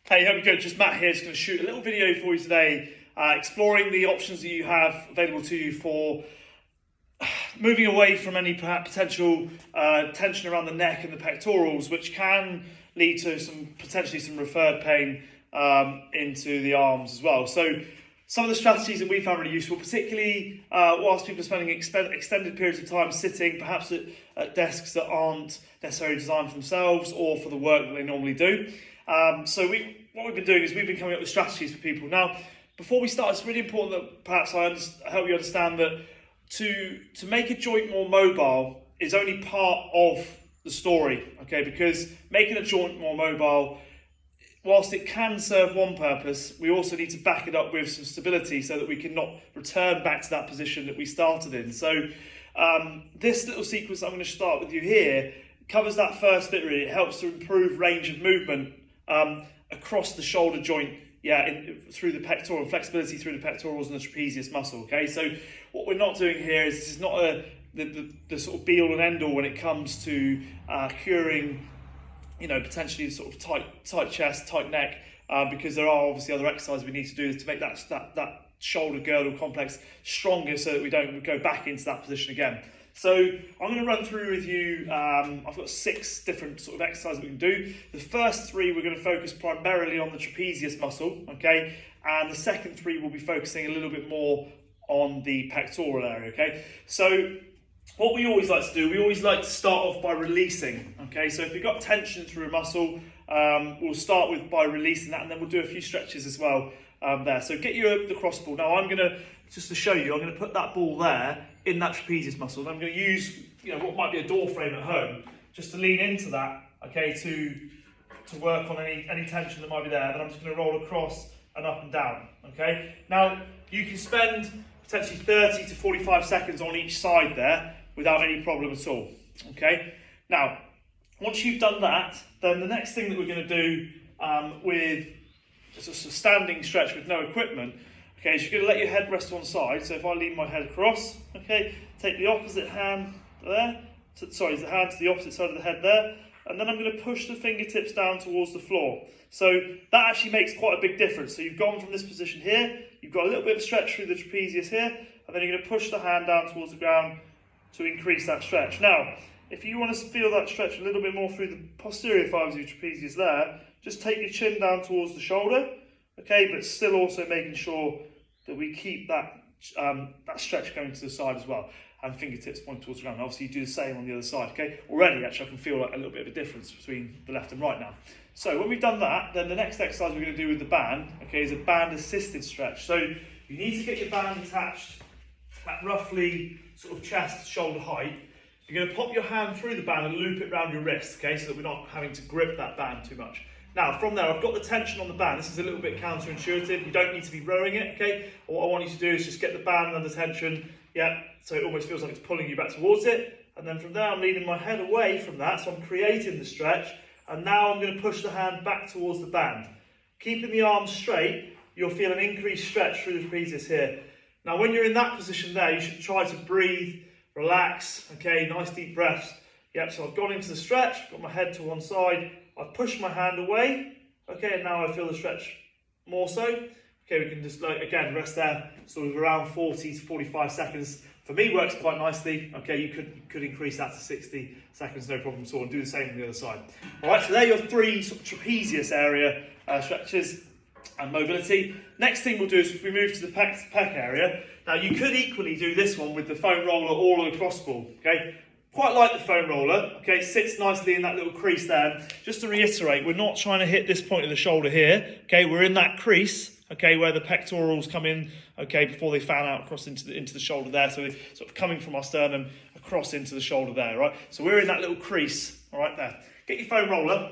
Hey, hope you're good. Just Matt here, just going to shoot a little video for you today, exploring the options that you have available to you for moving away from any potential tension around the neck and the pectorals, which can lead to potentially some referred pain into the arms as well. So some of the strategies that we found really useful, particularly whilst people are spending extended periods of time sitting, perhaps at desks that aren't necessarily designed for themselves or for the work that they normally do. So what we've been doing is we've been coming up with strategies for people. Now, before we start, it's really important that perhaps I help you understand that to make a joint more mobile is only part of the story, okay? Because making a joint more mobile, whilst it can serve one purpose, we also need to back it up with some stability so that we can not return back to that position that we started in. So this little sequence I'm going to start with you here covers that first bit really. It helps to improve range of movement across the shoulder joint, through the pectoral, and flexibility through the pectorals and the trapezius muscle, okay? So what we're not doing here is this is not the sort of be-all and end-all when it comes to curing, potentially sort of tight chest, tight neck, because there are obviously other exercises we need to do to make that shoulder girdle complex stronger so that we don't go back into that position again. So I'm going to run through with you, I've got 6 different sort of exercises we can do. The first 3 we're going to focus primarily on the trapezius muscle, okay? And the second 3 will be focusing a little bit more on the pectoral area, okay? So what we always like to do, we always like to start off by releasing, okay? So if you've got tension through a muscle, we'll start by releasing that, and then we'll do a few stretches as well there. So get you the cross ball. Now I'm going to, just to show you, I'm going to put that ball there in that trapezius muscle. And I'm going to use, what might be a door frame at home, just to lean into that, okay, to work on any tension that might be there. Then I'm just going to roll across and up and down, okay? Now, you can spend potentially 30 to 45 seconds on each side there without any problem at all, okay? Now, once you've done that, then the next thing that we're going to do with just a standing stretch with no equipment, okay, is you're going to let your head rest on one side. So if I lean my head across, okay, take the opposite hand there, the hand to the opposite side of the head there, and then I'm going to push the fingertips down towards the floor. So that actually makes quite a big difference. So you've gone from this position here, you've got a little bit of stretch through the trapezius here, and then you're going to push the hand down towards the ground to increase that stretch. Now, if you want to feel that stretch a little bit more through the posterior fibers of your trapezius there, just take your chin down towards the shoulder, okay, but still also making sure that we keep that stretch going to the side as well, and fingertips point towards the ground. Obviously, you do the same on the other side, okay? Already, actually, I can feel like a little bit of a difference between the left and right now. So when we've done that, then the next exercise we're going to do with the band, okay, is a band-assisted stretch. So you need to get your band attached at roughly sort of chest, shoulder height. You're going to pop your hand through the band and loop it around your wrist, okay, so that we're not having to grip that band too much. Now, from there, I've got the tension on the band. This is a little bit counterintuitive. You don't need to be rowing it, okay? What I want you to do is just get the band under tension, so it almost feels like it's pulling you back towards it. And then from there, I'm leaning my head away from that, so I'm creating the stretch. And now I'm going to push the hand back towards the band. Keeping the arms straight, you'll feel an increased stretch through the trapezius here. Now, when you're in that position there, you should try to breathe, relax, okay? Nice deep breaths. So I've gone into the stretch, got my head to one side, I've pushed my hand away, okay, and now I feel the stretch more so. Okay, we can just, again, rest there, sort of around 40 to 45 seconds. For me, works quite nicely. Okay, you could increase that to 60 seconds, no problem at all, and do the same on the other side. All right, so there are your 3 sort of trapezius area stretches and mobility. Next thing we'll do is if we move to the pec area. Now, you could equally do this one with the foam roller or the cross ball, okay? Quite like the foam roller, okay, it sits nicely in that little crease there. Just to reiterate, we're not trying to hit this point of the shoulder here, okay, we're in that crease, okay, where the pectorals come in, okay, before they fan out across into the shoulder there, so they're sort of coming from our sternum across into the shoulder there, right? So we're in that little crease, all right, there. Get your foam roller,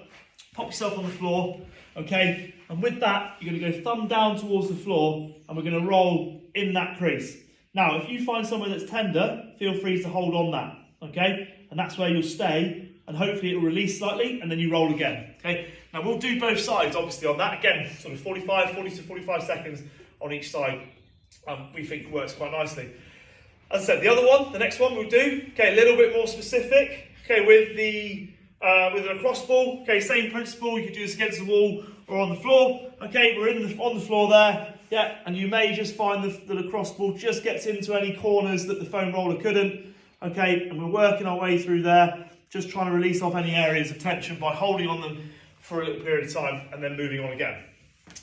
pop yourself on the floor, okay, and with that, you're going to go thumb down towards the floor, and we're going to roll in that crease. Now, if you find somewhere that's tender, feel free to hold on that. Okay, and that's where you'll stay, and hopefully it will release slightly, and then you roll again. Okay, now we'll do both sides obviously on that again, sort of 40 to 45 seconds on each side. We think works quite nicely. As I said, the next one we'll do, okay, a little bit more specific, okay, with the with a lacrosse ball. Okay, same principle. You can do this against the wall or on the floor. Okay, we're on the floor there. Yeah, and you may just find the lacrosse ball just gets into any corners that the foam roller couldn't. Okay, and we're working our way through there, just trying to release off any areas of tension by holding on them for a little period of time and then moving on again.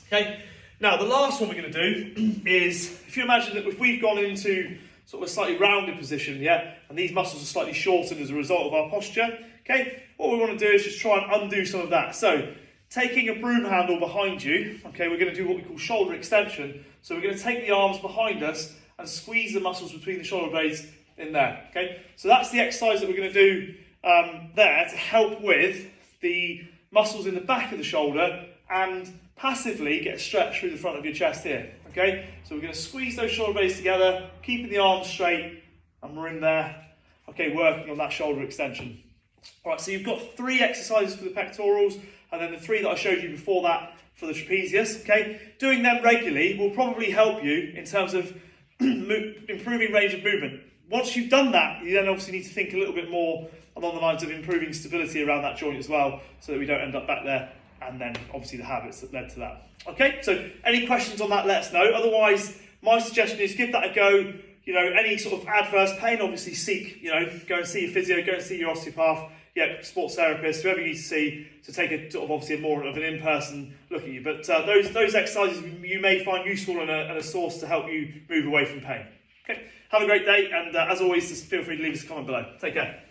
Okay, now the last one we're going to do is, if you imagine that if we've gone into sort of a slightly rounded position, yeah, and these muscles are slightly shortened as a result of our posture, okay, what we want to do is just try and undo some of that. So, taking a broom handle behind you, okay, we're going to do what we call shoulder extension. So we're going to take the arms behind us and squeeze the muscles between the shoulder blades in there, okay? So that's the exercise that we're going to do there to help with the muscles in the back of the shoulder and passively get a stretch through the front of your chest here, okay? So we're going to squeeze those shoulder blades together, keeping the arms straight, and we're in there, okay, working on that shoulder extension. All right, so you've got 3 exercises for the pectorals, and then the 3 that I showed you before that for the trapezius, okay? Doing them regularly will probably help you in terms of improving range of movement. Once you've done that, you then obviously need to think a little bit more along the lines of improving stability around that joint as well, so that we don't end up back there, and then obviously the habits that led to that. Okay, so any questions on that, let us know. Otherwise, my suggestion is give that a go. You know, any sort of adverse pain, obviously seek, you know, go and see your physio, go and see your osteopath, yeah, sports therapist, whoever you need to see to take a sort of obviously more of an in-person look at you. But those exercises you may find useful and a source to help you move away from pain. Okay, have a great day, and as always, just feel free to leave us a comment below. Take care.